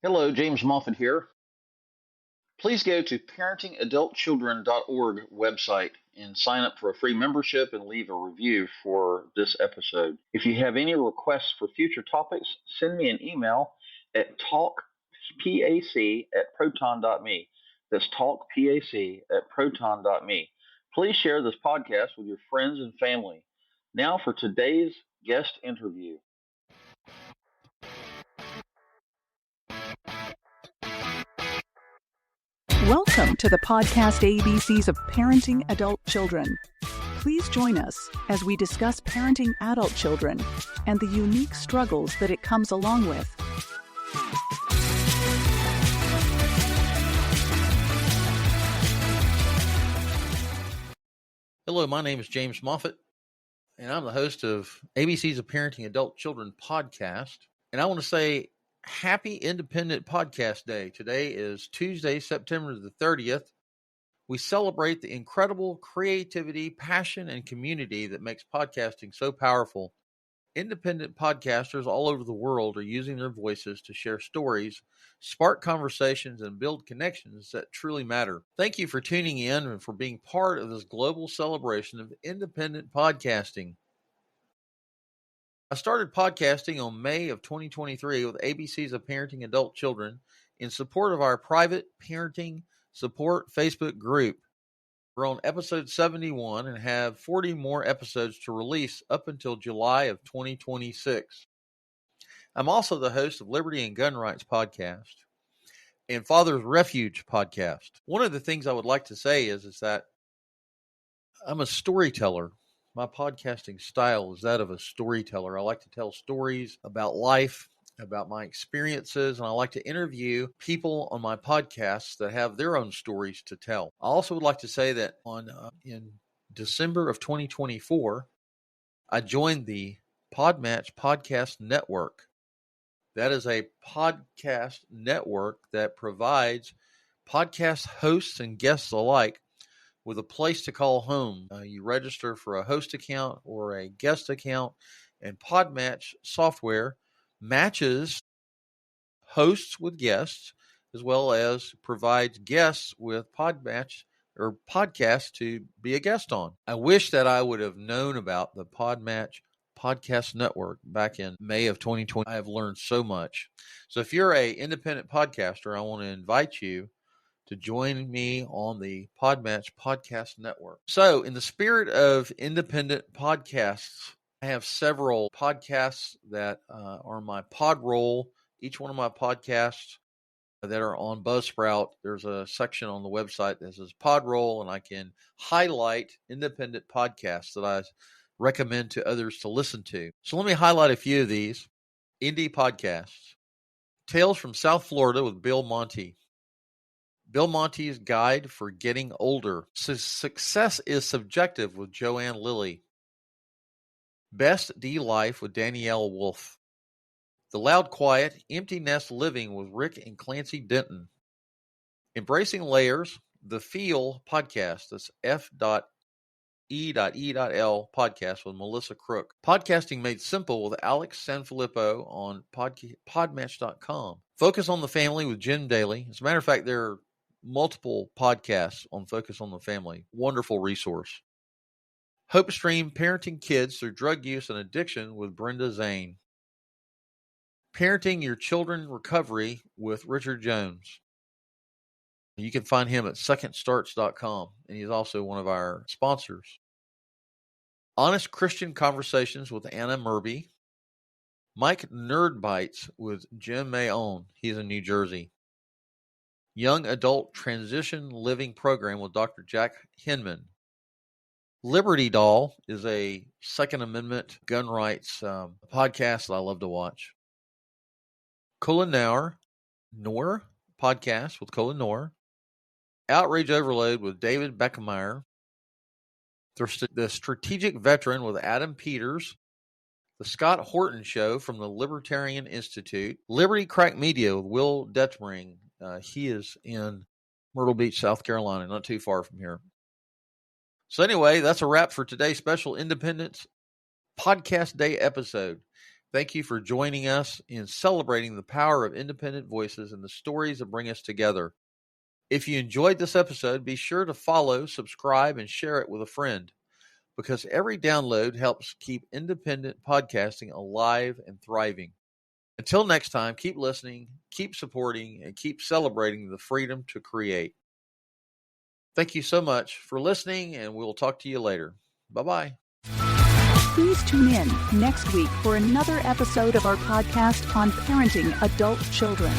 Hello, James Moffat here. Please go to parentingadultchildren.org website and sign up for a free membership and leave a review for this episode. If you have any requests for future topics, send me an email at talkpac@proton.me. That's talkpac@proton.me. Please share this podcast with your friends and family. Now for today's guest interview. Welcome to the podcast ABCs of Parenting Adult Children. Please join us as we discuss parenting adult children and the unique struggles that it comes along with. Hello, my name is James Moffat, and I'm the host of ABCs of Parenting Adult Children podcast. And I want to say Happy Independent Podcast Day. Today is Tuesday, September the 30th. We celebrate the incredible creativity, passion, and community that makes podcasting so powerful. Independent podcasters all over the world are using their voices to share stories, spark conversations, and build connections that truly matter. Thank you for tuning in and for being part of this global celebration of independent podcasting. I started podcasting on May of 2023 with ABCs of Parenting Adult Children in support of our private parenting support Facebook group. We're on episode 71 and have 40 more episodes to release up until July of 2026. I'm also the host of Liberty and Gun Rights podcast and Father's Refuge podcast. One of the things I would like to say is that I'm a storyteller. My podcasting style is that of a storyteller. I like to tell stories about life, about my experiences, and I like to interview people on my podcasts that have their own stories to tell. I also would like to say that in December of 2024, I joined the Podmatch Podcast Network. That is a podcast network that provides podcast hosts and guests alike with a place to call home. You register for a host account or a guest account, and Podmatch software matches hosts with guests, as well as provides guests with Podmatch or podcasts to be a guest on. I wish that I would have known about the Podmatch Podcast Network back in May of 2020. I have learned so much. So if you're an independent podcaster, I want to invite you to join me on the Podmatch Podcast Network. So in the spirit of independent podcasts, I have several podcasts that are my pod roll. Each one of my podcasts that are on Buzzsprout, there's a section on the website that says pod roll, and I can highlight independent podcasts that I recommend to others to listen to. So let me highlight a few of these. Indie podcasts. Tales from South Florida with Bill Monty. Bill Monty's Guide for Getting Older. Success is Subjective with Joanne Lilly. Best D Life with Danielle Wolfe. The Loud Quiet, Empty Nest Living with Rick and Clancy Denton. Embracing Layers, The Feel Podcast. That's F.E.E.L. podcast with Melissa Crook. Podcasting Made Simple with Alex Sanfilippo on podmatch.com. Focus on the Family with Jim Daly. As a matter of fact, there are multiple podcasts on Focus on the Family. Wonderful resource. Hope Stream, Parenting Kids Through Drug Use and Addiction with Brenda Zane. Parenting Your Children Recovery with Richard Jones. You can find him at secondstarts.com, and he's also one of our sponsors. Honest Christian Conversations with Anna Murby. Mike Nerd Bites with Jim Mayon. He's in New Jersey. Young Adult Transition Living Program with Dr. Jack Hinman. Liberty Doll is a Second Amendment gun rights podcast that I love to watch. Colin Noor podcast with Colin Noor. Outrage Overload with David Beckemeyer. The Strategic Veteran with Adam Peters. The Scott Horton Show from the Libertarian Institute. Liberty Crack Media with Will Detmering. He is in Myrtle Beach, South Carolina, not too far from here. So anyway, that's a wrap for today's special Independence Podcast Day episode. Thank you for joining us in celebrating the power of independent voices and the stories that bring us together. If you enjoyed this episode, be sure to follow, subscribe, and share it with a friend, because every download helps keep independent podcasting alive and thriving. Until next time, keep listening, keep supporting, and keep celebrating the freedom to create. Thank you so much for listening, and we'll talk to you later. Bye-bye. Please tune in next week for another episode of our podcast on parenting adult children.